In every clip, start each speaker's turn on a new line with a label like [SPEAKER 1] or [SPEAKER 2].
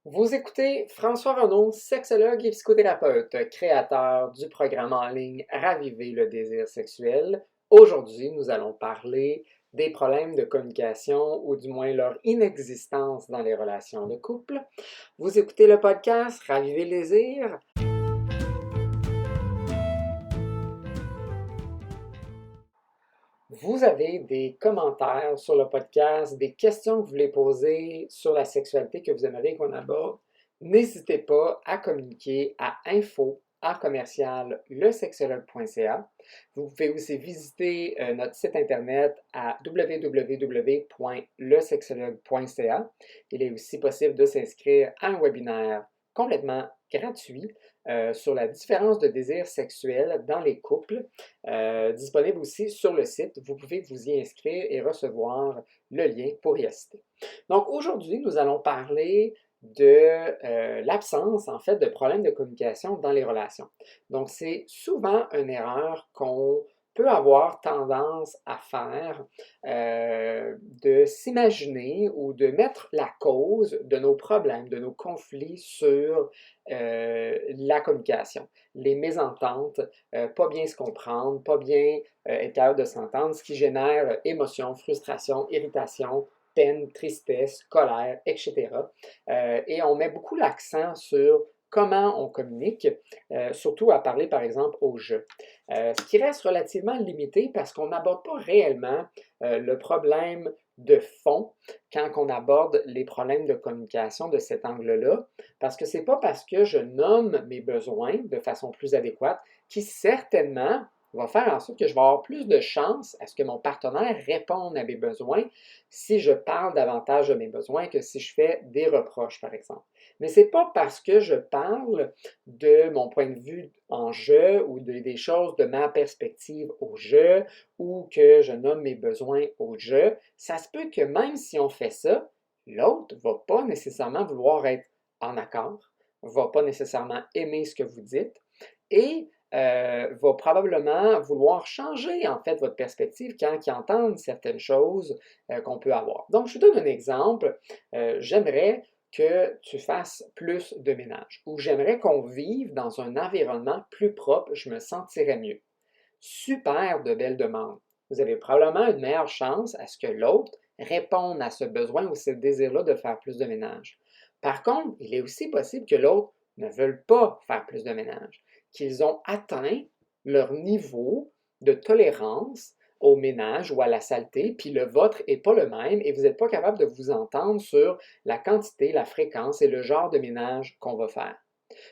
[SPEAKER 1] Vous écoutez François Renaud, sexologue et psychothérapeute, créateur du programme en ligne Raviver le désir sexuel. Aujourd'hui, nous allons parler des problèmes de communication ou du moins leur inexistence dans les relations de couple. Vous écoutez le podcast Raviver le désir. Vous avez des commentaires sur le podcast, des questions que vous voulez poser sur la sexualité que vous aimeriez qu'on aborde, n'hésitez pas à communiquer à info@lesexologue.ca. Vous pouvez aussi visiter notre site internet à www.lesexologue.ca. Il est aussi possible de s'inscrire à un webinaire complètement gratuit sur la différence de désir sexuel dans les couples, disponible aussi sur le site. Vous pouvez vous y inscrire et recevoir le lien pour y assister. Donc aujourd'hui, nous allons parler de l'absence, en fait, de problèmes de communication dans les relations. Donc c'est souvent une erreur qu'on peut avoir tendance à faire, de s'imaginer ou de mettre la cause de nos problèmes, de nos conflits sur la communication, les mésententes, pas bien se comprendre, pas bien être capable de s'entendre, ce qui génère émotion, frustration, irritation, peine, tristesse, colère, etc. Et on met beaucoup l'accent sur comment on communique, surtout à parler par exemple au jeu. Ce qui reste relativement limité parce qu'on n'aborde pas réellement le problème de fond quand on aborde les problèmes de communication de cet angle-là, parce que c'est pas parce que je nomme mes besoins de façon plus adéquate qui certainement va faire en sorte que je vais avoir plus de chances à ce que mon partenaire réponde à mes besoins si je parle davantage de mes besoins que si je fais des reproches, par exemple. Mais c'est pas parce que je parle de mon point de vue en jeu ou des choses de ma perspective au jeu ou que je nomme mes besoins au jeu, ça se peut que même si on fait ça, l'autre ne va pas nécessairement vouloir être en accord, ne va pas nécessairement aimer ce que vous dites et va probablement vouloir changer en fait votre perspective quand il entend certaines choses qu'on peut avoir. Donc, je vous donne un exemple. J'aimerais que tu fasses plus de ménage ou j'aimerais qu'on vive dans un environnement plus propre, je me sentirais mieux. Super de belles demandes. Vous avez probablement une meilleure chance à ce que l'autre réponde à ce besoin ou ce désir-là de faire plus de ménage. Par contre, il est aussi possible que l'autre ne veuille pas faire plus de ménage, qu'ils ont atteint leur niveau de tolérance au ménage ou à la saleté, puis le vôtre n'est pas le même et vous n'êtes pas capable de vous entendre sur la quantité, la fréquence et le genre de ménage qu'on va faire.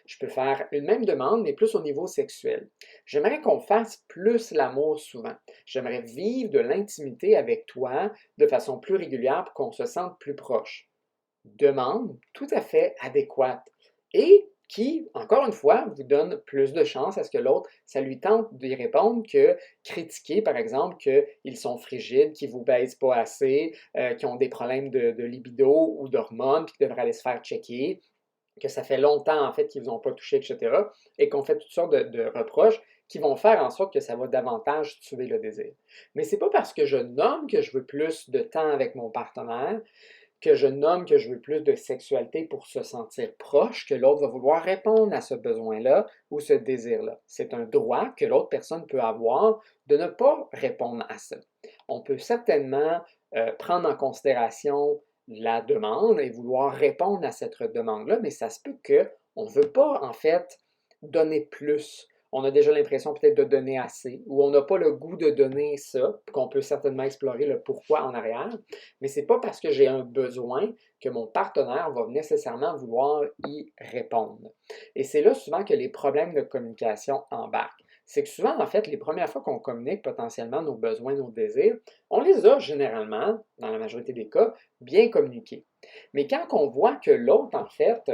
[SPEAKER 1] Je peux faire une même demande, mais plus au niveau sexuel. J'aimerais qu'on fasse plus l'amour souvent. J'aimerais vivre de l'intimité avec toi de façon plus régulière pour qu'on se sente plus proche. Demande tout à fait adéquate et qui, encore une fois, vous donne plus de chances à ce que l'autre, ça lui tente d'y répondre que critiquer, par exemple, qu'ils sont frigides, qu'ils ne vous baisent pas assez, qu'ils ont des problèmes de libido ou d'hormones, puis qu'ils devraient aller se faire checker, que ça fait longtemps en fait qu'ils ne vous ont pas touché, etc., et qu'on fait toutes sortes de reproches qui vont faire en sorte que ça va davantage tuer le désir. Mais ce n'est pas parce que je nomme que je veux plus de temps avec mon partenaire, que je nomme que je veux plus de sexualité pour se sentir proche, que l'autre va vouloir répondre à ce besoin-là ou ce désir-là. C'est un droit que l'autre personne peut avoir de ne pas répondre à ça. On peut certainement prendre en considération la demande et vouloir répondre à cette demande-là, mais ça se peut qu'on ne veut pas, en fait, donner plus. On a déjà l'impression peut-être de donner assez, ou on n'a pas le goût de donner ça, qu'on peut certainement explorer le pourquoi en arrière, mais ce n'est pas parce que j'ai un besoin que mon partenaire va nécessairement vouloir y répondre. Et c'est là souvent que les problèmes de communication embarquent. C'est que souvent, en fait, les premières fois qu'on communique potentiellement nos besoins, nos désirs, on les a généralement, dans la majorité des cas, bien communiqués. Mais quand on voit que l'autre, en fait,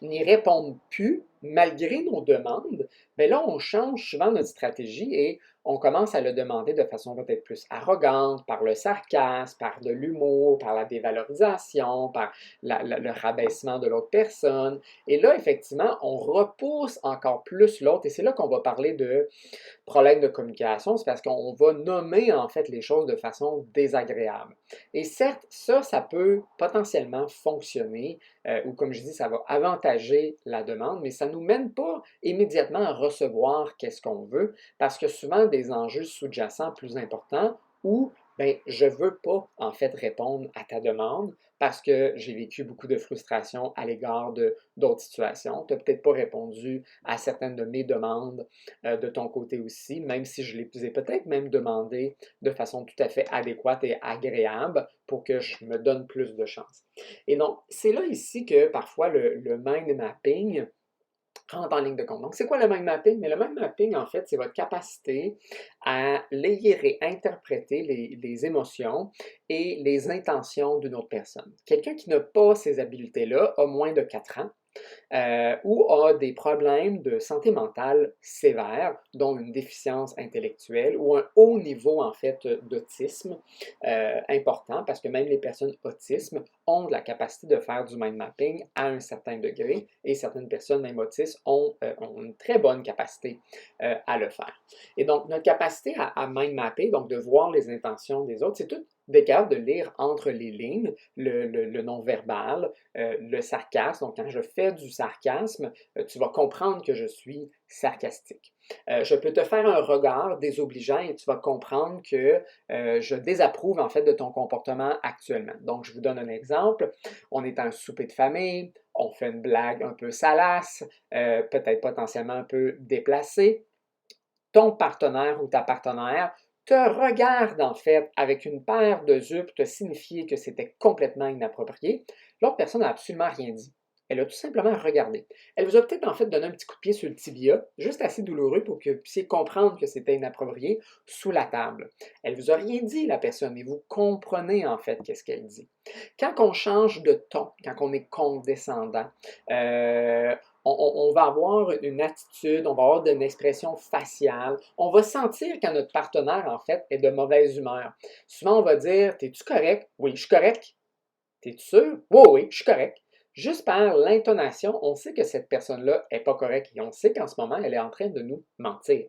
[SPEAKER 1] n'y répondent plus malgré nos demandes, bien là, on change souvent notre stratégie et on commence à le demander de façon peut-être plus arrogante, par le sarcasme, par de l'humour, par la dévalorisation, par le rabaissement de l'autre personne. Et là, effectivement, on repousse encore plus l'autre et c'est là qu'on va parler de problème de communication, c'est parce qu'on va nommer en fait les choses de façon désagréable. Et certes, ça peut potentiellement fonctionner, ou comme je dis, ça va avantager la demande, mais ça ne nous mène pas immédiatement à recevoir qu'est-ce qu'on veut, parce que souvent des enjeux sous-jacents plus importants où ben, je ne veux pas en fait répondre à ta demande parce que j'ai vécu beaucoup de frustration à l'égard de d'autres situations. Tu n'as peut-être pas répondu à certaines de mes demandes de ton côté aussi, même si je les ai peut-être même demandées de façon tout à fait adéquate et agréable pour que je me donne plus de chance. Et donc, c'est là ici que parfois le mind mapping rentre en ligne de compte. Donc, c'est quoi le mind mapping? Mais le mind mapping, en fait, c'est votre capacité à lire et interpréter les émotions et les intentions d'une autre personne. Quelqu'un qui n'a pas ces habiletés-là a moins de 4 ans ou a des problèmes de santé mentale sévères, dont une déficience intellectuelle ou un haut niveau en fait d'autisme important, parce que même les personnes autismes ont la capacité de faire du mind mapping à un certain degré, et certaines personnes même autistes ont une très bonne capacité à le faire. Et donc, notre capacité à mind mapper, donc de voir les intentions des autres, c'est tout d'être capable de lire entre les lignes le non-verbal, le sarcasme. Donc, quand je fais du sarcasme, tu vas comprendre que je suis sarcastique. Je peux te faire un regard désobligeant et tu vas comprendre que je désapprouve en fait de ton comportement actuellement. Donc, je vous donne un exemple. On est à un souper de famille, on fait une blague un peu salace, peut-être potentiellement un peu déplacée. Ton partenaire ou ta partenaire te regarde en fait avec une paire de yeux pour te signifier que c'était complètement inapproprié. L'autre personne n'a absolument rien dit. Elle a tout simplement regardé. Elle vous a peut-être en fait donné un petit coup de pied sur le tibia, juste assez douloureux pour que vous puissiez comprendre que c'était inapproprié sous la table. Elle vous a rien dit, la personne, mais vous comprenez en fait qu'est-ce qu'elle dit. Quand on change de ton, quand on est condescendant, on va avoir une attitude, on va avoir une expression faciale. On va sentir quand notre partenaire, en fait, est de mauvaise humeur. Souvent, on va dire: T'es-tu correct? Oui, je suis correct. T'es-tu sûr? Oui, oui, je suis correct. Juste par l'intonation, on sait que cette personne-là n'est pas correcte et on sait qu'en ce moment, elle est en train de nous mentir.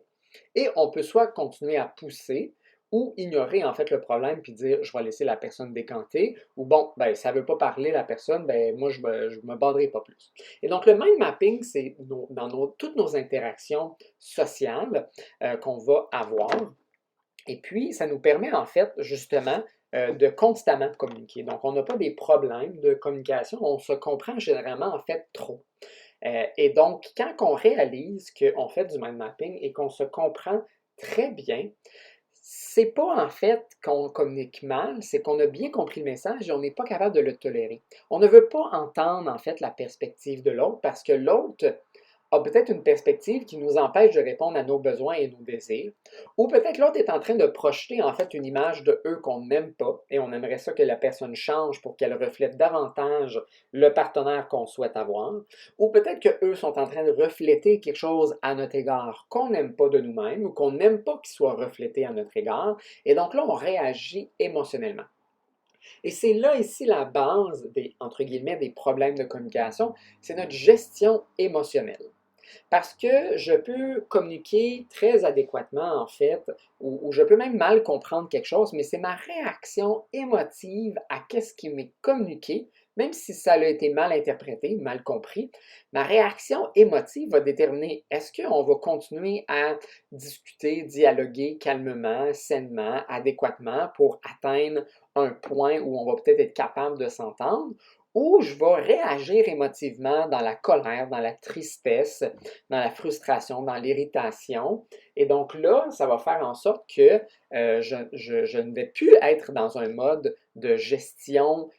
[SPEAKER 1] Et on peut soit continuer à pousser ou ignorer en fait le problème puis dire je vais laisser la personne décanter ou bon, ben ça ne veut pas parler la personne, ben moi je me banderai pas plus. Et donc le mind mapping, c'est toutes nos interactions sociales qu'on va avoir. Et puis, ça nous permet en fait justement de constamment communiquer. Donc, on n'a pas des problèmes de communication, on se comprend généralement en fait trop. Et donc, quand on réalise qu'on fait du mind mapping et qu'on se comprend très bien, c'est pas en fait qu'on communique mal, c'est qu'on a bien compris le message et on n'est pas capable de le tolérer. On ne veut pas entendre en fait la perspective de l'autre parce que l'autre a peut-être une perspective qui nous empêche de répondre à nos besoins et nos désirs, ou peut-être l'autre est en train de projeter en fait une image de eux qu'on n'aime pas et on aimerait ça que la personne change pour qu'elle reflète davantage le partenaire qu'on souhaite avoir, ou peut-être qu'eux sont en train de refléter quelque chose à notre égard qu'on n'aime pas de nous-mêmes ou qu'on n'aime pas qu'il soit reflété à notre égard, et donc là on réagit émotionnellement. Et c'est là ici la base des, entre guillemets, des problèmes de communication, c'est notre gestion émotionnelle. Parce que je peux communiquer très adéquatement, en fait, ou je peux même mal comprendre quelque chose, mais c'est ma réaction émotive à ce qui m'est communiqué, même si ça a été mal interprété, mal compris. Ma réaction émotive va déterminer est-ce qu'on va continuer à discuter, dialoguer calmement, sainement, adéquatement pour atteindre un point où on va peut-être être capable de s'entendre, ou je vais réagir émotivement dans la colère, dans la tristesse, dans la frustration, dans l'irritation. Et donc là, ça va faire en sorte que je ne vais plus être dans un mode de gestion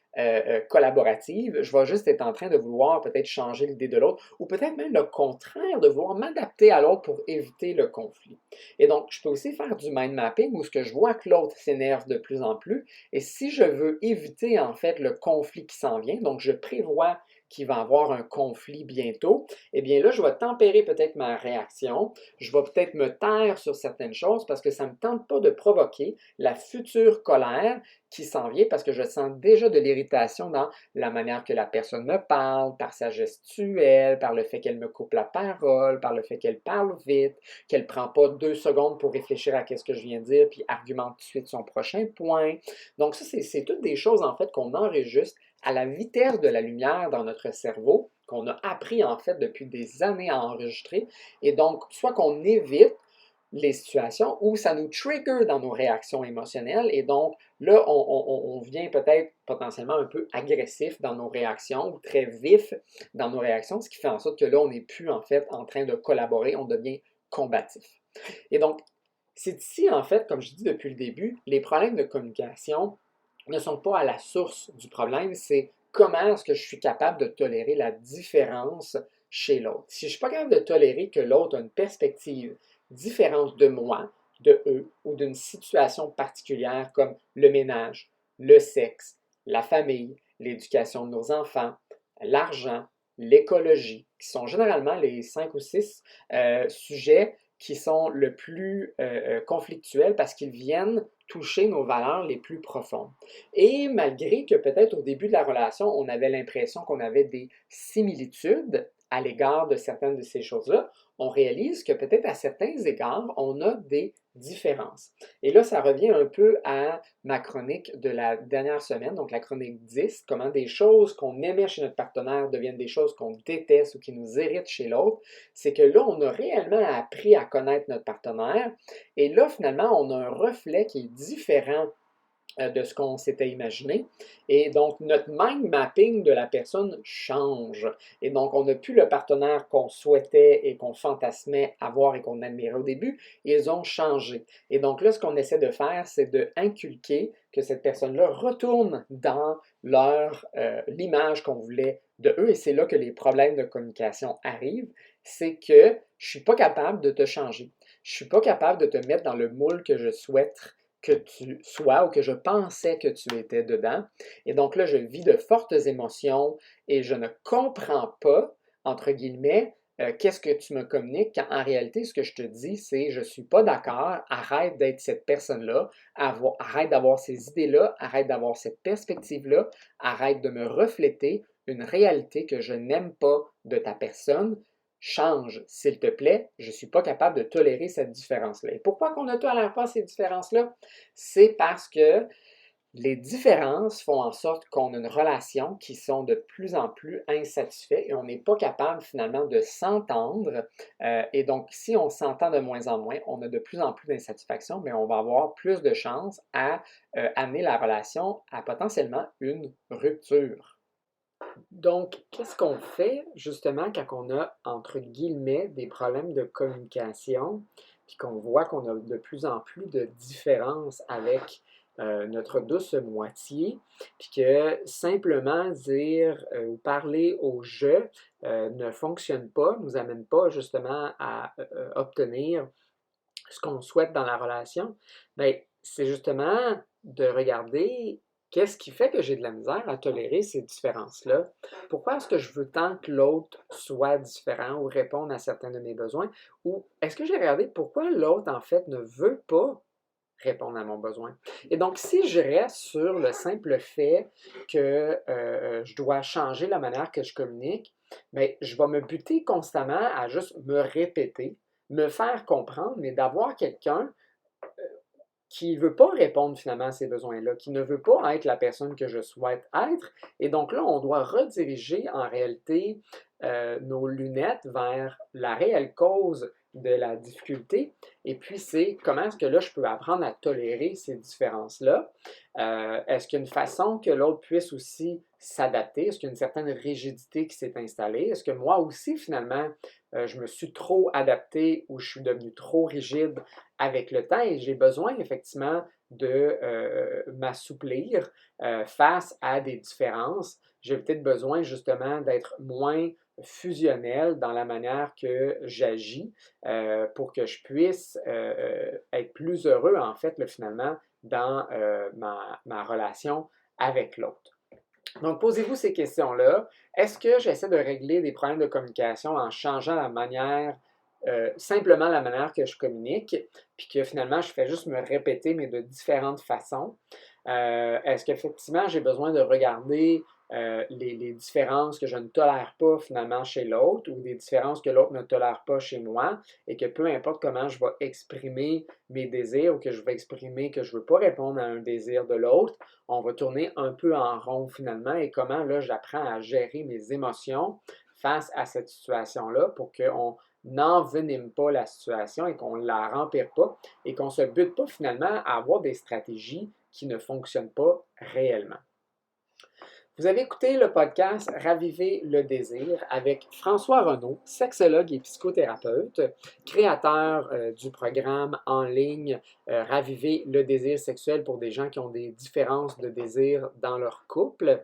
[SPEAKER 1] collaborative, je vais juste être en train de vouloir peut-être changer l'idée de l'autre, ou peut-être même le contraire, de vouloir m'adapter à l'autre pour éviter le conflit. Et donc, je peux aussi faire du mind mapping où ce que je vois que l'autre s'énerve de plus en plus, et si je veux éviter en fait le conflit qui s'en vient, donc je prévois qu'il va y avoir un conflit bientôt, eh bien là, je vais tempérer peut-être ma réaction, je vais peut-être me taire sur certaines choses parce que ça ne me tente pas de provoquer la future colère qui s'en vient parce que je sens déjà de l'irritation dans la manière que la personne me parle, par sa gestuelle, par le fait qu'elle me coupe la parole, par le fait qu'elle parle vite, qu'elle ne prend pas 2 secondes pour réfléchir à ce que je viens de dire, puis argumente tout de suite son prochain point. Donc ça, c'est toutes des choses en fait qu'on enregistre à la vitesse de la lumière dans notre cerveau, qu'on a appris en fait depuis des années à enregistrer. Et donc, soit qu'on évite les situations où ça nous trigger dans nos réactions émotionnelles et donc là, on vient peut-être potentiellement un peu agressif dans nos réactions ou très vif dans nos réactions, ce qui fait en sorte que là, on n'est plus en fait en train de collaborer, on devient combatif. Et donc, c'est ici en fait, comme je dis depuis le début, les problèmes de communication ne sont pas à la source du problème, c'est comment est-ce que je suis capable de tolérer la différence chez l'autre. Si je ne suis pas capable de tolérer que l'autre a une perspective différente de moi, de eux ou d'une situation particulière comme le ménage, le sexe, la famille, l'éducation de nos enfants, l'argent, l'écologie, qui sont généralement les 5 ou 6 sujets qui sont le plus conflictuels parce qu'ils viennent toucher nos valeurs les plus profondes. Et malgré que peut-être au début de la relation, on avait l'impression qu'on avait des similitudes à l'égard de certaines de ces choses-là, on réalise que peut-être à certains égards, on a des différences. Et là, ça revient un peu à ma chronique de la dernière semaine, donc la chronique 10, comment des choses qu'on aimait chez notre partenaire deviennent des choses qu'on déteste ou qui nous irritent chez l'autre. C'est que là, on a réellement appris à connaître notre partenaire et là, finalement, on a un reflet qui est différent de ce qu'on s'était imaginé. Et donc, notre mind mapping de la personne change. Et donc, on n'a plus le partenaire qu'on souhaitait et qu'on fantasmait avoir et qu'on admirait au début. Ils ont changé. Et donc là, ce qu'on essaie de faire, c'est d'inculquer que cette personne-là retourne dans l'image qu'on voulait de eux. Et c'est là que les problèmes de communication arrivent. C'est que je ne suis pas capable de te changer. Je ne suis pas capable de te mettre dans le moule que je souhaite que tu sois ou que je pensais que tu étais dedans. Et donc là, je vis de fortes émotions et je ne comprends pas, entre guillemets, qu'est-ce que tu me communiques quand en réalité, ce que je te dis, c'est je ne suis pas d'accord, arrête d'être cette personne-là, arrête d'avoir ces idées-là, arrête d'avoir cette perspective-là, arrête de me refléter une réalité que je n'aime pas de ta personne. Change, s'il te plaît, je ne suis pas capable de tolérer cette différence-là. Et pourquoi qu'on ne tolère pas ces différences-là? C'est parce que les différences font en sorte qu'on a une relation qui sont de plus en plus insatisfaits et on n'est pas capable finalement de s'entendre. Et donc, si on s'entend de moins en moins, on a de plus en plus d'insatisfaction, mais on va avoir plus de chances à amener la relation à potentiellement une rupture. Donc, qu'est-ce qu'on fait justement quand on a, entre guillemets, des problèmes de communication, puis qu'on voit qu'on a de plus en plus de différences avec notre douce moitié, puis que simplement dire ou parler au je ne fonctionne pas, nous amène pas justement à obtenir ce qu'on souhaite dans la relation, bien, c'est justement de regarder qu'est-ce qui fait que j'ai de la misère à tolérer ces différences-là. Pourquoi est-ce que je veux tant que l'autre soit différent ou réponde à certains de mes besoins? Ou est-ce que j'ai regardé pourquoi l'autre, en fait, ne veut pas répondre à mon besoin? Et donc, si je reste sur le simple fait que je dois changer la manière que je communique, bien, je vais me buter constamment à juste me répéter, me faire comprendre, mais d'avoir quelqu'un qui ne veut pas répondre finalement à ces besoins-là, qui ne veut pas être la personne que je souhaite être. Et donc là, on doit rediriger en réalité nos lunettes vers la réelle cause de la difficulté. Et puis, c'est comment est-ce que là, je peux apprendre à tolérer ces différences-là? Est-ce qu'il y a une façon que l'autre puisse aussi s'adapter? Est-ce qu'il y a une certaine rigidité qui s'est installée? Est-ce que moi aussi, finalement, je me suis trop adapté ou je suis devenu trop rigide avec le temps et j'ai besoin effectivement de m'assouplir face à des différences. J'ai peut-être besoin justement d'être moins fusionnel dans la manière que j'agis pour que je puisse être plus heureux, en fait, là, finalement, dans ma relation avec l'autre. Donc, posez-vous ces questions-là. Est-ce que j'essaie de régler des problèmes de communication en changeant la manière, simplement la manière que je communique, puis que finalement, je fais juste me répéter, mais de différentes façons? Est-ce qu'effectivement, j'ai besoin de regarder les différences que je ne tolère pas finalement chez l'autre ou des différences que l'autre ne tolère pas chez moi et que peu importe comment je vais exprimer mes désirs ou que je vais exprimer que je ne veux pas répondre à un désir de l'autre, on va tourner un peu en rond finalement et comment là j'apprends à gérer mes émotions face à cette situation-là pour qu'on n'envenime pas la situation et qu'on ne la rempire pas et qu'on ne se bute pas finalement à avoir des stratégies qui ne fonctionnent pas réellement. Vous avez écouté le podcast Raviver le désir avec François Renaud, sexologue et psychothérapeute, créateur du programme en ligne Raviver le désir sexuel pour des gens qui ont des différences de désir dans leur couple.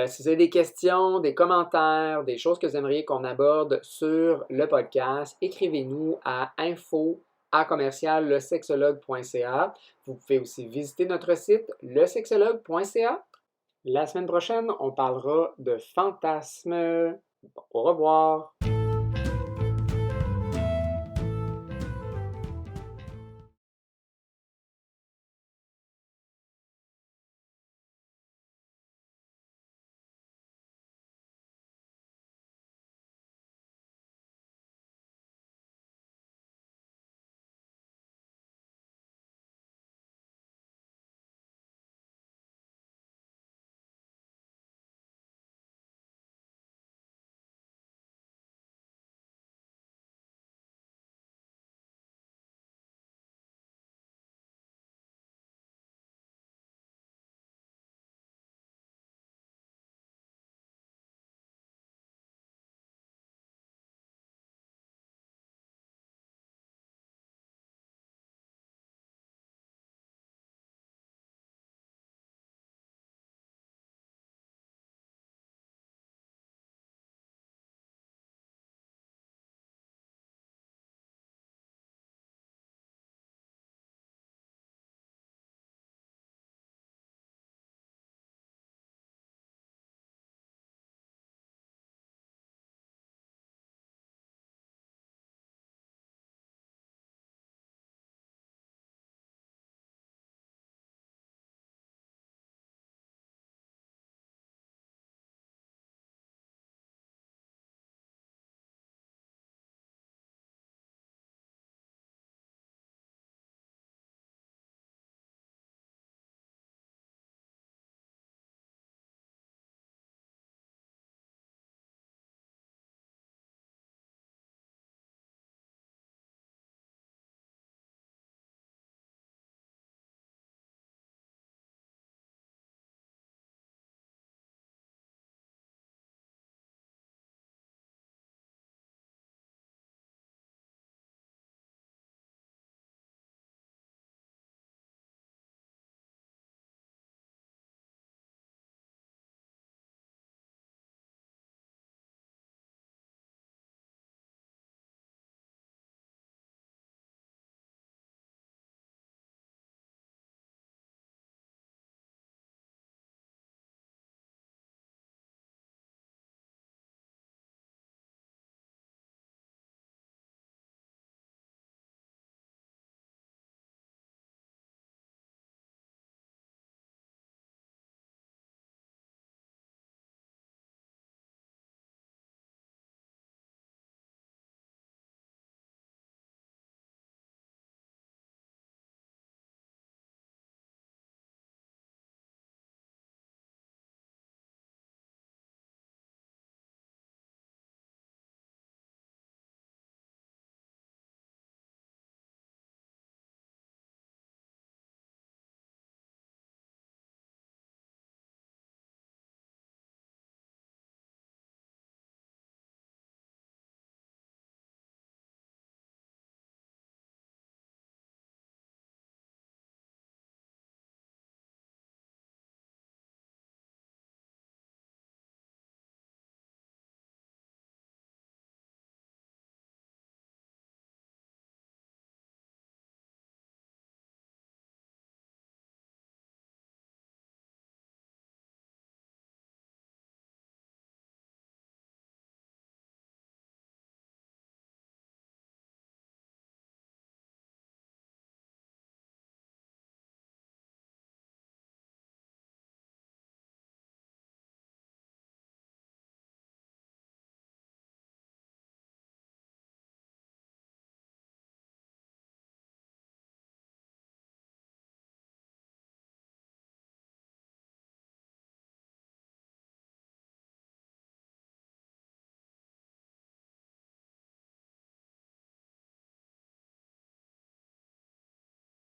[SPEAKER 1] Si vous avez des questions, des commentaires, des choses que vous aimeriez qu'on aborde sur le podcast, écrivez-nous à info@lesexologue.ca. Vous pouvez aussi visiter notre site lesexologue.ca. La semaine prochaine, on parlera de fantasmes. Au revoir.